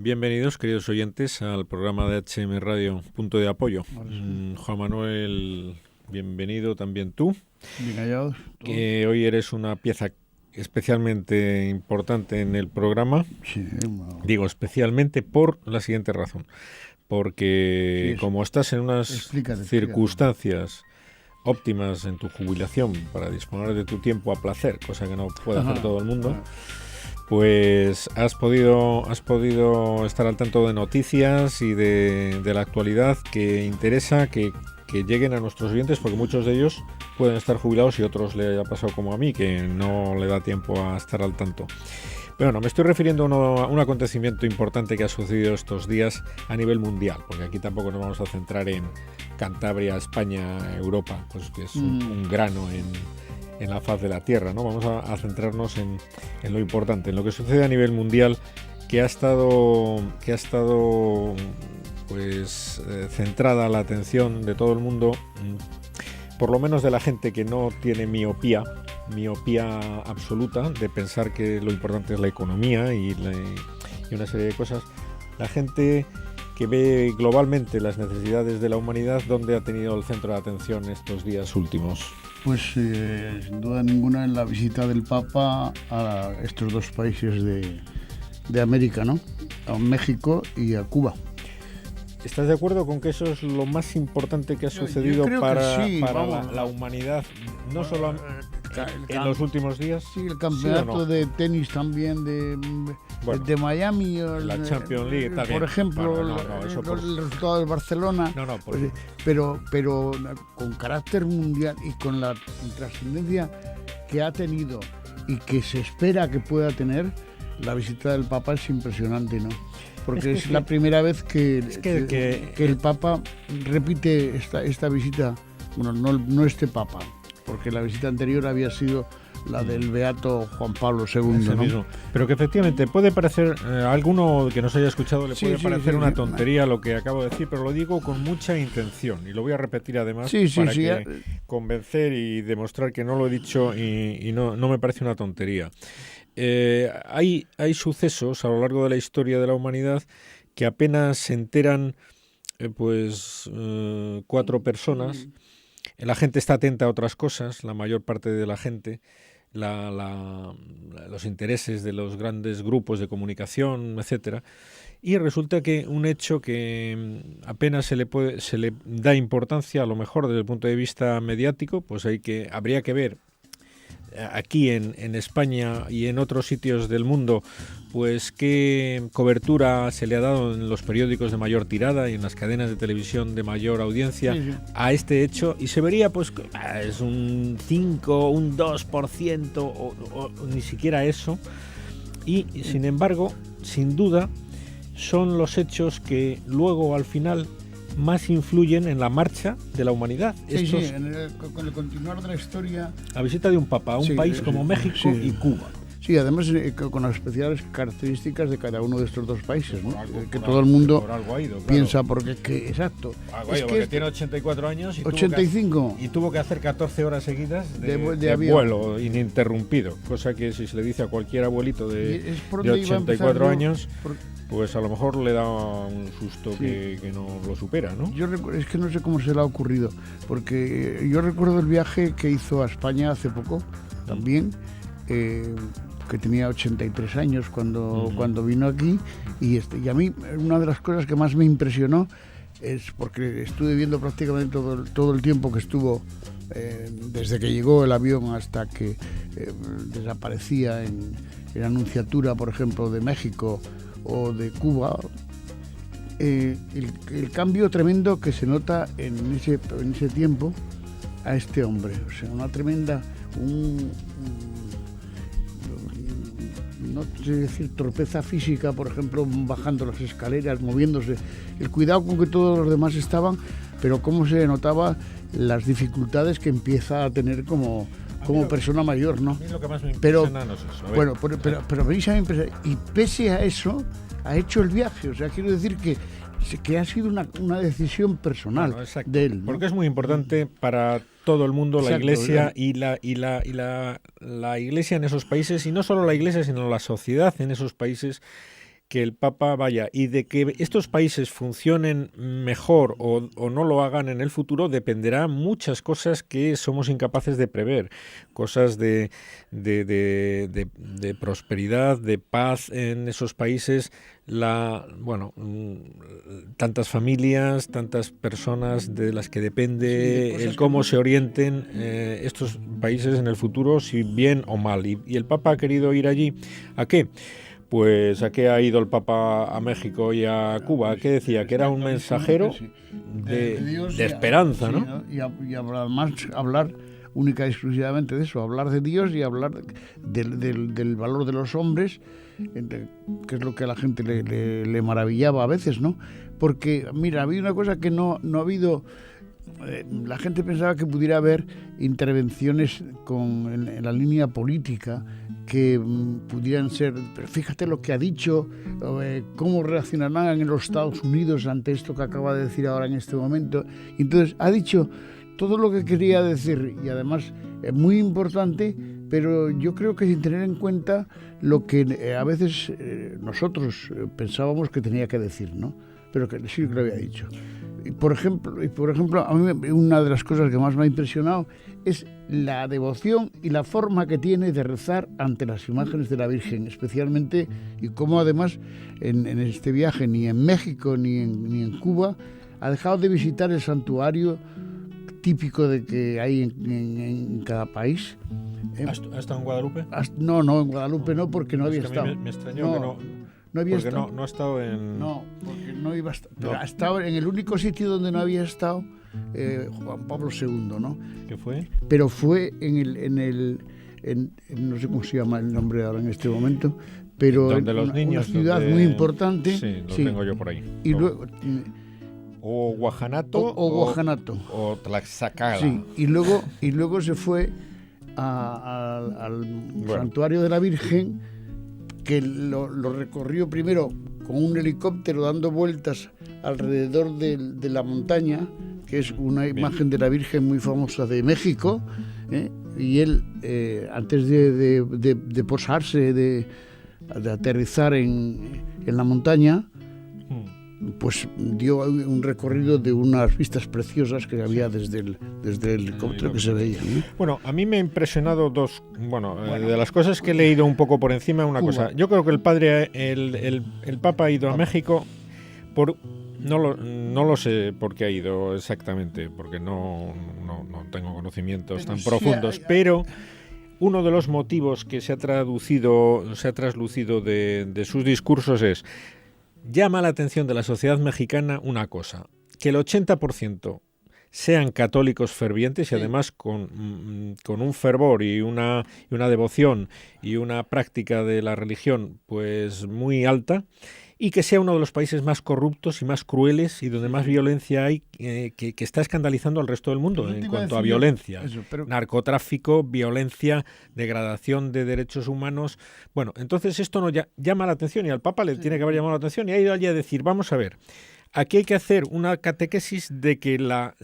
Bienvenidos, queridos oyentes, al programa de HM Radio, Punto de Apoyo. Juan Manuel, bienvenido también tú. Bien hallados. Que hoy eres una pieza especialmente importante en el programa. Sí, bueno. Digo especialmente por la siguiente razón. Porque Sí, como estás en unas Explícate. circunstancias óptimas en tu jubilación para disponer de tu tiempo a placer, cosa que no puede hacer todo el mundo, pues has podido estar al tanto de noticias y de la actualidad que interesa que lleguen a nuestros oyentes, porque muchos de ellos pueden estar jubilados y otros le ha pasado como a mí, que no le da tiempo a estar al tanto. Pero no, me estoy refiriendo a un acontecimiento importante que ha sucedido estos días a nivel mundial, porque aquí tampoco nos vamos a centrar en Cantabria, España, Europa, pues que es un grano en la faz de la Tierra, ¿no? Vamos a centrarnos en lo importante, en lo que sucede a nivel mundial, que ha estado pues centrada la atención de todo el mundo, por lo menos de la gente que no tiene miopía absoluta de pensar que lo importante es la economía y una serie de cosas. La gente que ve globalmente las necesidades de la humanidad, ¿dónde ha tenido el centro de atención estos días últimos? Pues sin duda ninguna en la visita del Papa a estos dos países de América, ¿no? A México y a Cuba. ¿Estás de acuerdo con que eso es lo más importante que ha sucedido para la humanidad, no solo en los últimos días? Sí, el campeonato de tenis también de Miami, la Champions League, está bien. Por ejemplo, el resultado del Barcelona, pero con carácter mundial y con la trascendencia que ha tenido y que se espera que pueda tener, la visita del Papa es impresionante, ¿no? Porque es la primera vez que el Papa repite esta visita. Bueno, no este Papa, porque la visita anterior había sido la del beato Juan Pablo II, ¿no? Mismo. Pero que efectivamente puede parecer, a alguno que nos haya escuchado le puede parecer una tontería lo que acabo de decir, pero lo digo con mucha intención y lo voy a repetir además para convencer y demostrar que no lo he dicho y no me parece una tontería. Hay sucesos a lo largo de la historia de la humanidad que apenas se enteran 4 personas. La gente está atenta a otras cosas, la mayor parte de la gente, los intereses de los grandes grupos de comunicación, etcétera, y resulta que un hecho que apenas se le da importancia, a lo mejor desde el punto de vista mediático, pues habría que ver aquí en España y en otros sitios del mundo, pues qué cobertura se le ha dado en los periódicos de mayor tirada y en las cadenas de televisión de mayor audiencia a este hecho, y se vería pues es un 5, un 2% o ni siquiera eso, y sin embargo, sin duda, son los hechos que luego al final más influyen en la marcha de la humanidad. Con el continuar de la historia. La visita de un papa a un país como México y Cuba. Sí, además con las especiales características de cada uno de estos dos países, ¿no? Que todo el mundo piensa, porque exacto. Porque tiene 84 años y 85 tuvo que hacer 14 horas seguidas de vuelo ininterrumpido, cosa que si se le dice a cualquier abuelito de 84 años, pues a lo mejor le da un susto que no lo supera, ¿no? Es que no sé cómo se le ha ocurrido, porque yo recuerdo el viaje que hizo a España hace poco, también, que tenía 83 años cuando vino aquí, y a mí una de las cosas que más me impresionó es porque estuve viendo prácticamente todo el tiempo que estuvo, desde que llegó el avión hasta que desaparecía en la Anunciatura, por ejemplo, de México o de Cuba, el cambio tremendo que se nota en ese tiempo a este hombre. O sea, una tremenda, no sé decir torpeza física, por ejemplo, bajando las escaleras, moviéndose, el cuidado con que todos los demás estaban, pero cómo se notaba las dificultades que empieza a tener como persona mayor, ¿no? A mí lo que más me impresiona no es eso. Bueno, pero y pese a eso, ha hecho el viaje. O sea, quiero decir que ha sido una decisión personal de él, ¿no? Porque es muy importante para todo el mundo la Iglesia y la Iglesia en esos países, y no solo la Iglesia, sino la sociedad en esos países, que el Papa vaya, y de que estos países funcionen mejor o no lo hagan en el futuro dependerá muchas cosas que somos incapaces de prever, cosas de prosperidad, de paz en esos países, tantas familias, tantas personas de las que depende el cómo se orienten estos países en el futuro, si bien o mal. Y el Papa ha querido ir allí, ¿a qué? Pues ¿a qué ha ido el Papa a México y a Cuba? ¿Qué decía? Que era un mensajero de esperanza, ¿no? Y además hablar única y exclusivamente de eso, hablar de Dios y hablar del valor de los hombres, que es lo que a la gente le maravillaba a veces, ¿no? Porque, mira, había una cosa que no ha habido. La gente pensaba que pudiera haber intervenciones en la línea política que pudieran ser, pero fíjate lo que ha dicho, cómo reaccionarán en los Estados Unidos ante esto que acaba de decir ahora en este momento. Y entonces ha dicho todo lo que quería decir, y además es muy importante, pero yo creo que sin tener en cuenta lo que a veces nosotros pensábamos que tenía que decir, ¿no? Pero que sí que lo había dicho. Y por ejemplo, a mí una de las cosas que más me ha impresionado es la devoción y la forma que tiene de rezar ante las imágenes de la Virgen, especialmente, y cómo además en este viaje ni en México ni en Cuba ha dejado de visitar el santuario típico de que hay en cada país. ¿Ha estado en Guadalupe? No, en Guadalupe no, porque no había estado. Me extrañó que no había porque estado. no ha estado en... No, porque no iba a estar. Pero ha estado en el único sitio donde no había estado Juan Pablo II, ¿no? ¿Qué fue? Pero fue no sé cómo se llama el nombre ahora en este momento, pero donde los niños, una ciudad muy importante. Sí, lo tengo yo por ahí. Y luego... O Guajanato o Guajanato. O Tlaxcala. Sí, y luego se fue al santuario de la Virgen, que lo recorrió primero con un helicóptero dando vueltas alrededor de la montaña, que es una imagen de la Virgen muy famosa de México, y él, antes de posarse, de aterrizar en la montaña, pues dio un recorrido de unas vistas preciosas que había desde el helicóptero que se veía, ¿no? Bueno, a mí me ha impresionado de las cosas que he leído un poco por encima, una Cuba. cosa. Yo creo que el Papa ha ido a México no lo sé por qué ha ido exactamente, porque no tengo conocimientos tan profundos, pero uno de los motivos que se ha traslucido de sus discursos es: llama la atención de la sociedad mexicana una cosa, que el 80% sean católicos fervientes y además con un fervor y una devoción y una práctica de la religión pues muy alta, y que sea uno de los países más corruptos y más crueles y donde más violencia hay, que está escandalizando al resto del mundo en cuanto a violencia. Narcotráfico, violencia, degradación de derechos humanos. Bueno, entonces esto no llama la atención, y al Papa le tiene que haber llamado la atención, y ha ido allí a decir: vamos a ver, aquí hay que hacer una catequesis de que la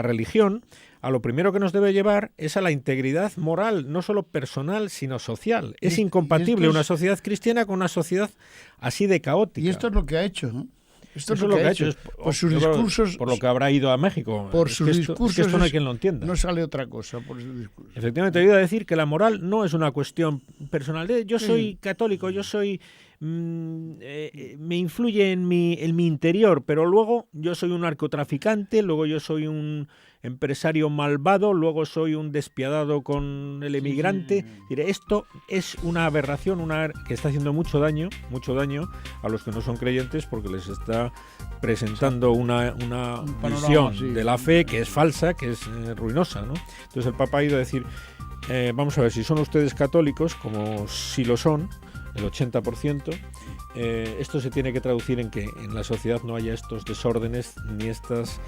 religión, a lo primero que nos debe llevar es a la integridad moral, no solo personal, sino social. Es incompatible una sociedad cristiana con una sociedad así de caótica. Y esto es lo que ha hecho, ¿no? Esto es lo que ha hecho. Por sus discursos... Por lo que habrá ido a México. Por sus discursos... esto no hay quien lo entienda. No sale otra cosa por sus discursos. Efectivamente, he ido a decir que la moral no es una cuestión personal. Yo soy católico, yo soy... me influye en mi interior, pero luego yo soy un narcotraficante, luego yo soy un empresario malvado, luego soy un despiadado con el emigrante. Esto es una aberración, que está haciendo mucho daño a los que no son creyentes, porque les está presentando una visión de la fe que es falsa, que es ruinosa, ¿no? Entonces el Papa ha ido a decir: vamos a ver, si son ustedes católicos, como si lo son, el 80%, esto se tiene que traducir en que en la sociedad no haya estos desórdenes ni estas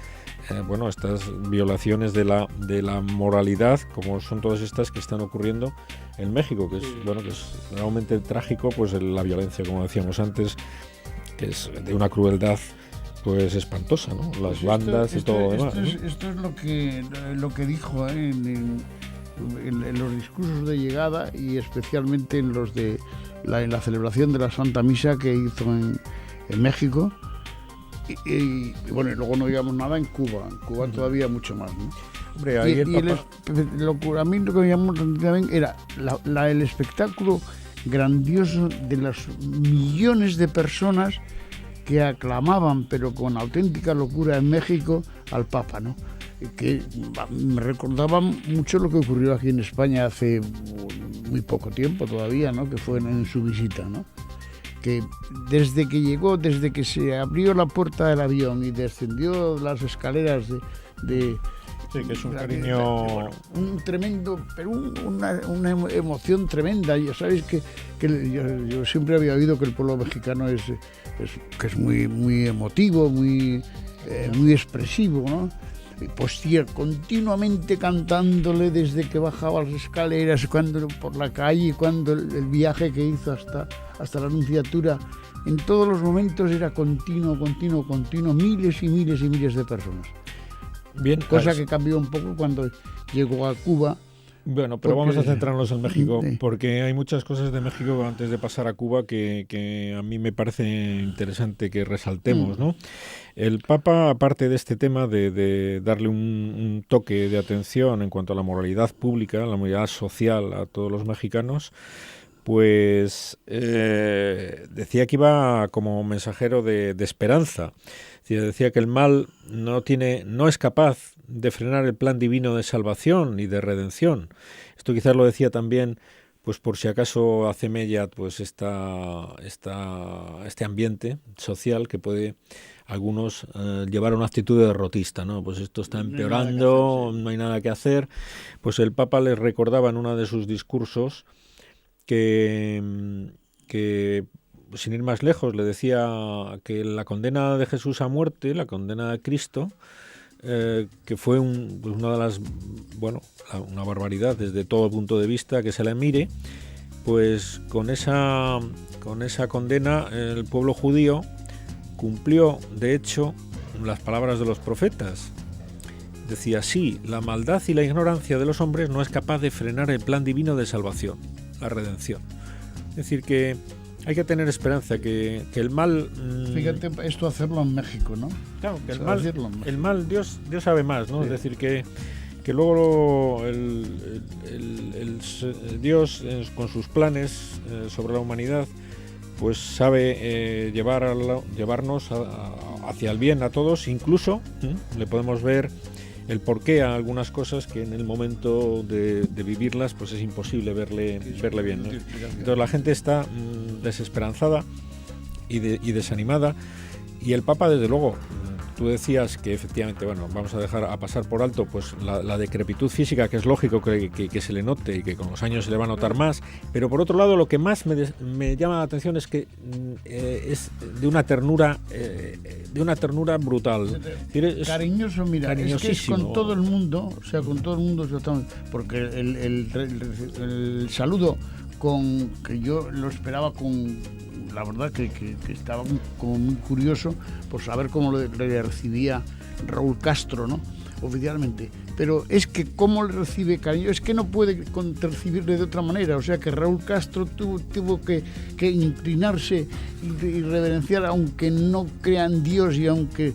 violaciones de la moralidad, como son todas estas que están ocurriendo en México, que es realmente trágico, pues la violencia, como decíamos antes, que es de una crueldad pues espantosa, ¿no? Las bandas y todo lo demás. Esto es lo que dijo en los discursos de llegada, y especialmente en los de en la celebración de la Santa Misa que hizo en México. Y bueno, y luego no digamos nada en Cuba todavía mucho más, ¿no? Hombre, ahí a mí lo que me llamó también era el espectáculo grandioso de las millones de personas que aclamaban, pero con auténtica locura en México, al Papa, ¿no? Que me recordaba mucho lo que ocurrió aquí en España hace muy poco tiempo todavía, ¿no? Que fue en su visita, ¿no? Que desde que llegó, desde que se abrió la puerta del avión y descendió las escaleras de sí, que es un cariño... un tremendo, pero una emoción tremenda. Ya sabéis que yo siempre había oído que el pueblo mexicano es muy, muy emotivo, muy expresivo, ¿no? Pues sí, continuamente cantándole desde que bajaba las escaleras, cuando por la calle, cuando el viaje que hizo hasta la Anunciatura, en todos los momentos era continuo, miles y miles y miles de personas. Bien, cosa que cambió un poco cuando llegó a Cuba. Bueno, pero vamos a centrarnos en México, porque hay muchas cosas de México antes de pasar a Cuba que a mí me parece interesante que resaltemos, ¿no? El Papa, aparte de este tema de darle un toque de atención en cuanto a la moralidad pública, la moralidad social a todos los mexicanos, pues decía que iba como mensajero de esperanza. Decía que el mal no es capaz de frenar el plan divino de salvación y de redención. Esto quizás lo decía también, pues por si acaso hace mella pues este ambiente social que puede algunos llevar a una actitud derrotista, ¿no? Pues esto está empeorando, no hay nada que hacer. Pues el Papa les recordaba en uno de sus discursos que sin ir más lejos, le decía que la condena de Jesús a muerte, la condena de Cristo, que fue una de las, una barbaridad desde todo punto de vista que se la mire, pues con esa condena el pueblo judío cumplió, de hecho, las palabras de los profetas. Decía, sí, la maldad y la ignorancia de los hombres no es capaz de frenar el plan divino de salvación, la redención. Es decir, que hay que tener esperanza, que el mal... Fíjate, esto hacerlo en México, ¿no? Claro, que el mal Dios sabe más, ¿no? Sí. Es decir, que luego Dios, con sus planes sobre la humanidad, pues sabe llevarnos hacia el bien a todos. Incluso le podemos ver el porqué a algunas cosas que en el momento de vivirlas pues es imposible verle bien, ¿no? Entonces la gente está desesperanzada y desanimada, y el Papa, desde luego, tú decías que efectivamente, vamos a dejar a pasar por alto pues la decrepitud física, que es lógico que se le note y que con los años se le va a notar más, pero por otro lado lo que más me llama la atención es que es de una ternura brutal. Cariñoso, mira, es que es con todo el mundo, o sea, con todo el mundo, porque el saludo que yo lo esperaba la verdad que estaba como muy curioso por saber cómo le recibía Raúl Castro, ¿no? Oficialmente. Pero es que cómo le recibe cariño, es que no puede recibirle de otra manera. O sea que Raúl Castro tuvo que inclinarse y reverenciar, aunque no crea en Dios y aunque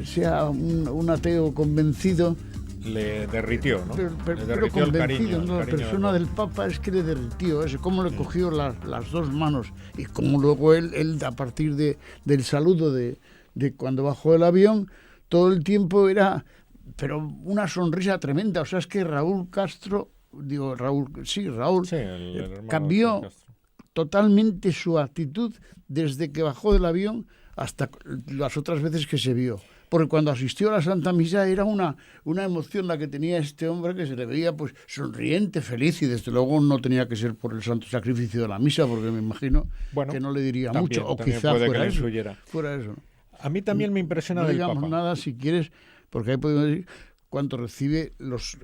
sea un ateo convencido. Le derritió, ¿no? Pero convencido, ¿no? La persona del Papa es que le derritió eso, cómo le cogió las dos manos y cómo luego él a partir del saludo de cuando bajó del avión, todo el tiempo era, pero una sonrisa tremenda. O sea, es que Raúl, cambió totalmente su actitud desde que bajó del avión hasta las otras veces que se vio. Porque cuando asistió a la Santa Misa era una emoción la que tenía este hombre, que se le veía pues sonriente, feliz, y desde luego no tenía que ser por el santo sacrificio de la misa, porque me imagino que no le diría mucho, o quizá fuera eso. A mí también me impresiona del Papa. No digamos nada, si quieres, porque ahí podemos decir cuánto recibe, los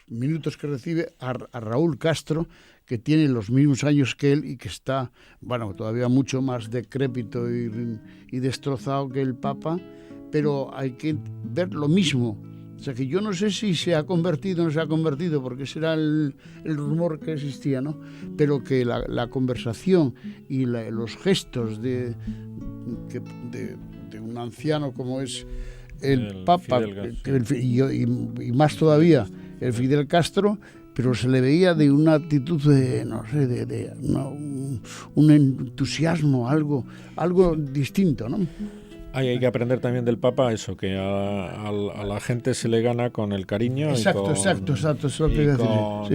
minutos que recibe a Raúl Castro, que tiene los mismos años que él y que está, todavía mucho más decrépito y destrozado que el Papa. Pero hay que ver lo mismo O sea que yo no sé si se ha convertido o no se ha convertido, porque ese era el rumor que existía, ¿no? Pero que la conversación y los gestos de un anciano como es el Papa, y más todavía el Fidel Castro, pero se le veía de una actitud de, no sé, un entusiasmo, algo distinto, ¿no? Hay que aprender también del Papa eso, que a la gente se le gana con el cariño exacto, eso es lo que y con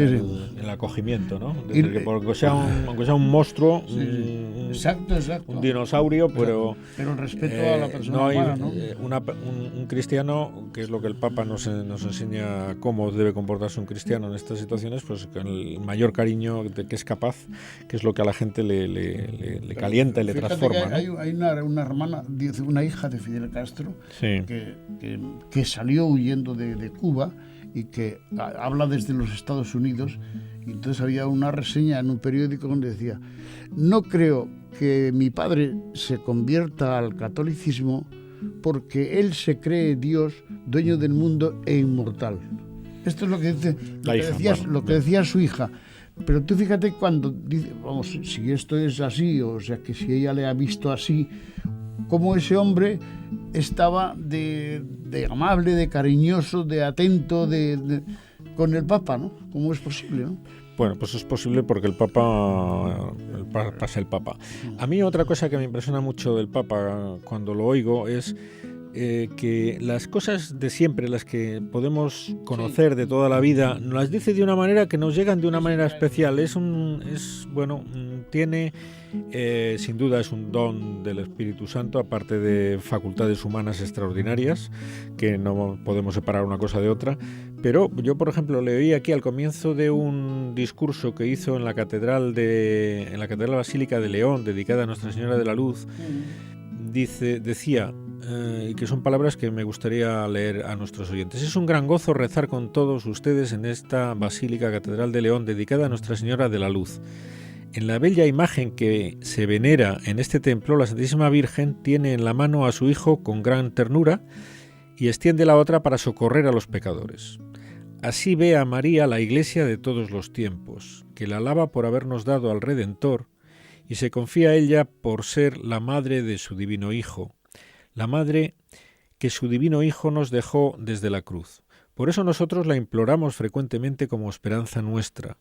el acogimiento, ¿no? Porque aunque sea un monstruo, un dinosaurio, pero el respeto a la persona humana, ¿no? Un cristiano, que es lo que el Papa nos enseña cómo debe comportarse un cristiano en estas situaciones, pues con el mayor cariño de que es capaz, que es lo que a la gente le calienta y le transforma, ¿no? Hay una hermana, una hija de Fidel Castro, sí, que salió huyendo de Cuba y que habla desde los Estados Unidos, y entonces había una reseña en un periódico donde decía: no creo que mi padre se convierta al catolicismo porque él se cree Dios, dueño del mundo e inmortal. Esto es lo que dice, lo que decía su hija. Pero tú fíjate cuando dice, vamos, si esto es así, o sea que si ella le ha visto así, cómo ese hombre estaba de amable, de cariñoso, de atento, con el Papa, ¿no? ¿Cómo es posible, no? Bueno, pues es posible porque el Papa es el Papa. A mí otra cosa que me impresiona mucho del Papa cuando lo oigo es que las cosas de siempre, las que podemos conocer de toda la vida, nos las dice de una manera que nos llegan de una manera especial. Tiene sin duda es un don del Espíritu Santo, aparte de facultades humanas extraordinarias, que no podemos separar una cosa de otra. Pero yo, por ejemplo, le oí aquí al comienzo de un discurso que hizo en la Catedral Basílica de León, dedicada a Nuestra Señora de la Luz. Decía, y que son palabras que me gustaría leer a nuestros oyentes: es un gran gozo rezar con todos ustedes en esta Basílica Catedral de León, dedicada a Nuestra Señora de la Luz. En la bella imagen que se venera en este templo, la Santísima Virgen tiene en la mano a su Hijo con gran ternura y extiende la otra para socorrer a los pecadores. Así ve a María la Iglesia de todos los tiempos, que la alaba por habernos dado al Redentor, y se confía a ella por ser la madre de su divino Hijo, la madre que su divino Hijo nos dejó desde la cruz. Por eso nosotros la imploramos frecuentemente como esperanza nuestra,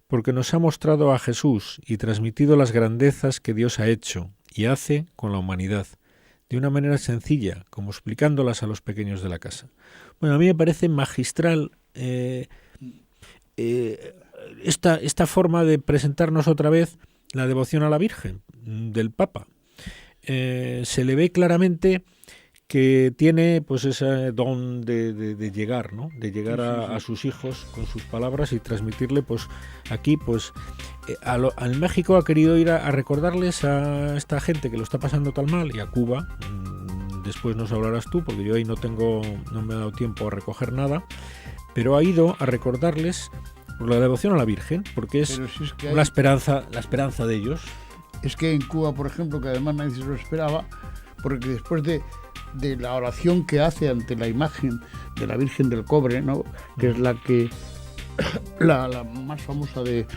porque nos ha mostrado a Jesús y transmitido las grandezas que Dios ha hecho y hace con la humanidad, de una manera sencilla, como explicándolas a los pequeños de la casa. Bueno, a mí me parece magistral esta forma de presentarnos otra vez la devoción a la Virgen del Papa. Se le ve claramente que tiene pues ese don de llegar, ¿no? De llegar a sus hijos con sus palabras y transmitirle, pues aquí, pues al México ha querido ir a recordarles a esta gente que lo está pasando tan mal, y a Cuba. Después nos hablarás tú, porque yo ahí no me ha dado tiempo a recoger nada, pero ha ido a recordarles por la devoción a la Virgen, porque es la esperanza de ellos. Es que en Cuba, por ejemplo, que además nadie se lo esperaba, porque después de la oración que hace ante la imagen de la Virgen del Cobre, ¿no? Que es la más famosa de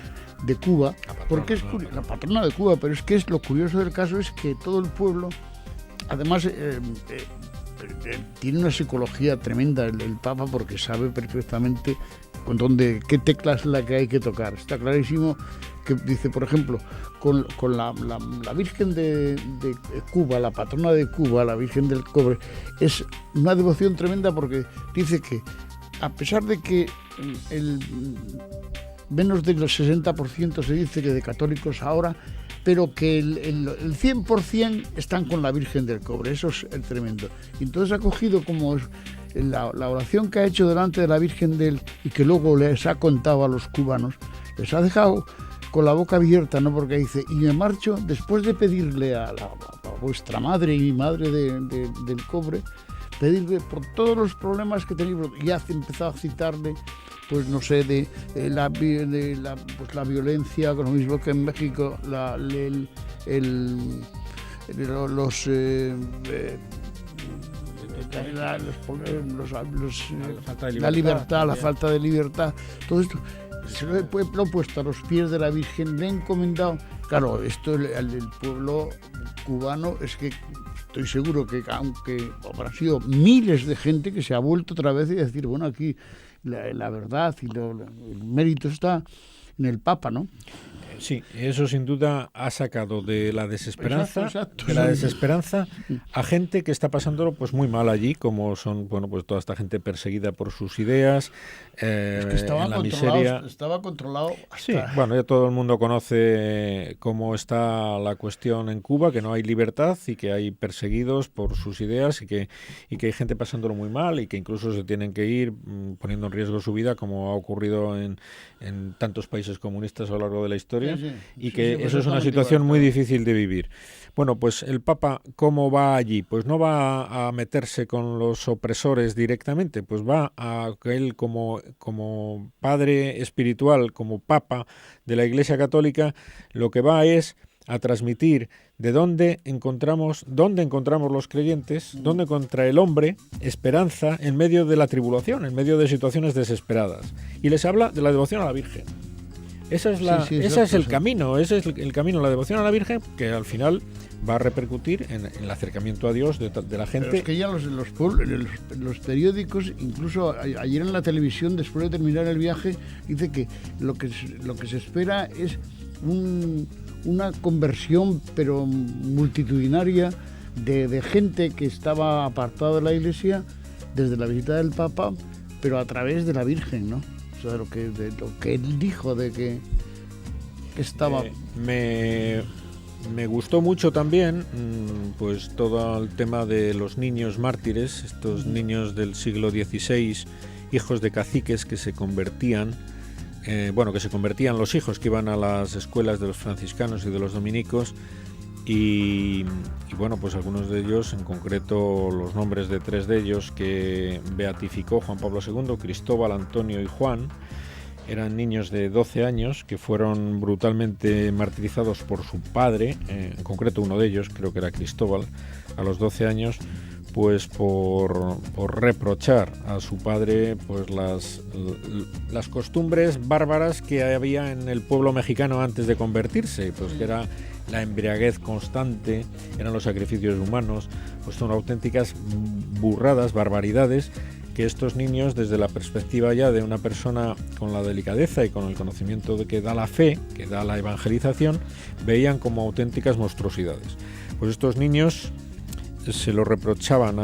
Cuba, porque es la patrona de Cuba, pero es que lo curioso del caso es que todo el pueblo, además, tiene una psicología tremenda el Papa, porque sabe perfectamente qué tecla es la que hay que tocar. Está clarísimo que dice, por ejemplo, con la Virgen de Cuba, la patrona de Cuba, la Virgen del Cobre, es una devoción tremenda, porque dice que a pesar de que menos del 60% se dice que de católicos ahora, pero que el 100% están con la Virgen del Cobre. Eso es tremendo. Y entonces ha cogido como la oración que ha hecho delante de la Virgen y que luego les ha contado a los cubanos, les ha dejado con la boca abierta, ¿no? Porque dice: y me marcho después de pedirle a vuestra madre y madre del Cobre, pedirle por todos los problemas que tenéis, y ha empezado a citarle, pues no sé, de la violencia, con lo mismo que en México, la libertad, la falta de libertad, todo esto se lo he puesto a los pies de la Virgen, le he encomendado. Claro, esto el pueblo cubano, es que estoy seguro que aunque habrán sido miles de gente que se ha vuelto otra vez y decir, bueno, aquí la verdad y el mérito está en el Papa, ¿no? Sí, eso sin duda ha sacado de la desesperanza, exacto. A gente que está pasándolo pues muy mal allí, como son, bueno, pues toda esta gente perseguida por sus ideas, es que en la miseria. Estaba controlado hasta... Sí, bueno, ya todo el mundo conoce cómo está la cuestión en Cuba, que no hay libertad y que hay perseguidos por sus ideas y que hay gente pasándolo muy mal y que incluso se tienen que ir poniendo en riesgo su vida, como ha ocurrido en tantos países comunistas a lo largo de la historia. Y que eso es una situación muy difícil de vivir. Bueno, pues el Papa, ¿cómo va allí? Pues no va a meterse con los opresores directamente, pues va a él como padre espiritual, como Papa de la Iglesia Católica, lo que va es a transmitir de dónde encontramos los creyentes, dónde encuentra el hombre esperanza en medio de la tribulación, en medio de situaciones desesperadas. Y les habla de la devoción a la Virgen. Ese es el camino, la devoción a la Virgen, que al final va a repercutir en el acercamiento a Dios de la gente. Pero es que ya los periódicos, incluso ayer en la televisión, después de terminar el viaje, dice que lo que se espera es una conversión, pero multitudinaria, de gente que estaba apartada de la Iglesia desde la visita del Papa, pero a través de la Virgen, ¿no? O sea, de lo que él dijo, de que estaba... Me gustó mucho también pues todo el tema de los niños mártires, estos niños del siglo XVI, hijos de caciques que se convertían, los hijos que iban a las escuelas de los franciscanos y de los dominicos, y bueno, pues algunos de ellos, en concreto los nombres de 3 de ellos que beatificó Juan Pablo II, Cristóbal, Antonio y Juan, eran niños de 12 años que fueron brutalmente martirizados por su padre, en concreto uno de ellos, creo que era Cristóbal, a los 12 años, pues por reprochar a su padre pues las costumbres bárbaras que había en el pueblo mexicano antes de convertirse, pues que era la embriaguez constante, eran los sacrificios humanos, pues son auténticas burradas, barbaridades, que estos niños, desde la perspectiva ya de una persona con la delicadeza y con el conocimiento de que da la fe, que da la evangelización, veían como auténticas monstruosidades. Pues estos niños se lo reprochaban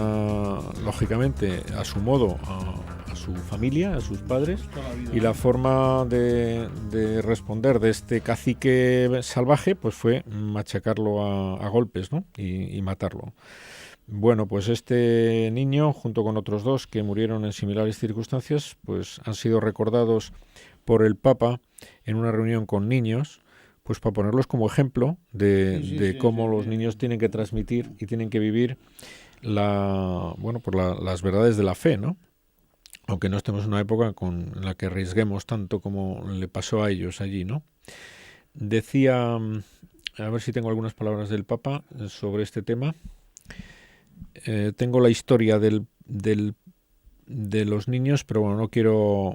lógicamente a su modo a su familia, a sus padres, y la forma de responder de este cacique salvaje pues fue machacarlo a golpes, ¿no? y matarlo. Bueno, pues este niño, junto con otros 2 que murieron en similares circunstancias, pues han sido recordados por el Papa en una reunión con niños, pues para ponerlos como ejemplo de cómo los niños tienen que transmitir y tienen que vivir las verdades de la fe, ¿no? Aunque no estemos en una época en la que arriesguemos tanto como le pasó a ellos allí, ¿no? Decía, a ver si tengo algunas palabras del Papa sobre este tema. Tengo la historia de los niños, pero bueno, no quiero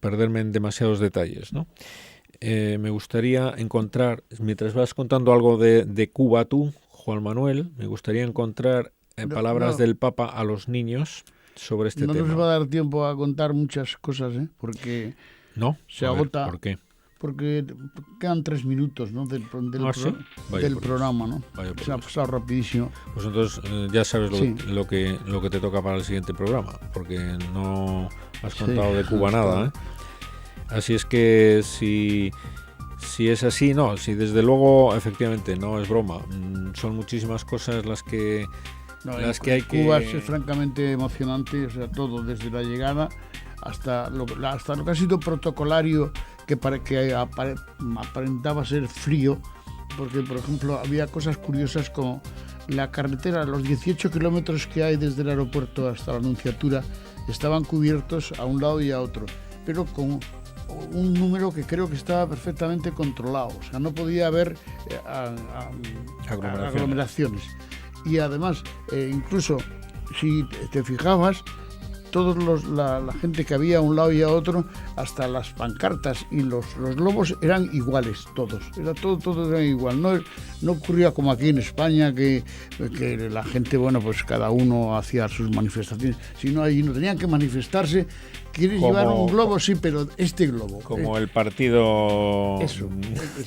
perderme en demasiados detalles, ¿no? Me gustaría encontrar, mientras vas contando algo de Cuba tú, Juan Manuel, me gustaría encontrar palabras del Papa a los niños sobre este tema. No nos va a dar tiempo a contar muchas cosas, porque se agota. ¿Por qué? Porque quedan 3 minutos, ¿no? del programa, ¿no? Se ha pasado rapidísimo. Pues entonces ya sabes lo que te toca para el siguiente programa, porque no has contado de Cuba nada, ¿eh? Así es que si es así, si desde luego efectivamente no es broma, son muchísimas cosas las que hay que... Cuba es francamente emocionante, o sea, todo, desde la llegada hasta lo que ha sido protocolario, que aparentaba ser frío, porque por ejemplo había cosas curiosas como la carretera, los 18 kilómetros que hay desde el aeropuerto hasta la Nunciatura estaban cubiertos a un lado y a otro, pero con un número que creo que estaba perfectamente controlado, o sea, no podía haber aglomeraciones. Y además, incluso si te fijabas, la gente que había a un lado y a otro, hasta las pancartas y los globos eran iguales todos, todo era igual. No ocurría como aquí en España que la gente, bueno, pues cada uno hacía sus manifestaciones, sino allí no tenían que manifestarse. ¿Quieres llevar un globo? Sí, pero este globo. Como el partido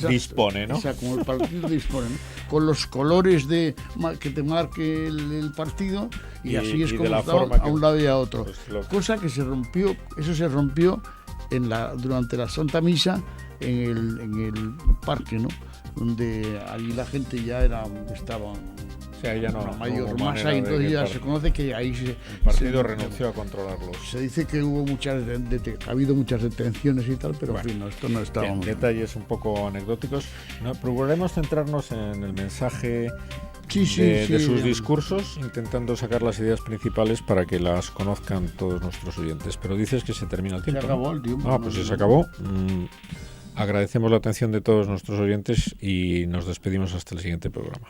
dispone, ¿no? O sea, como el partido dispone, ¿no? Con los colores que te marque el partido, y así es como estaba a un lado y a otro. Pues cosa que se rompió durante la Santa Misa en el parque, ¿no? Donde allí la gente ya estaba... O sea, ya no, mayor masa, y entonces ya se conoce que ahí el partido renunció a controlarlos. Se dice que ha habido muchas detenciones y tal, pero bueno, en fin, esto no está... En detalles un poco anecdóticos. No, procuraremos centrarnos en el mensaje de sus discursos, intentando sacar las ideas principales para que las conozcan todos nuestros oyentes. Pero dices que se termina el tiempo. Se acabó el tiempo. Pues se acabó. Agradecemos la atención de todos nuestros oyentes y nos despedimos hasta el siguiente programa.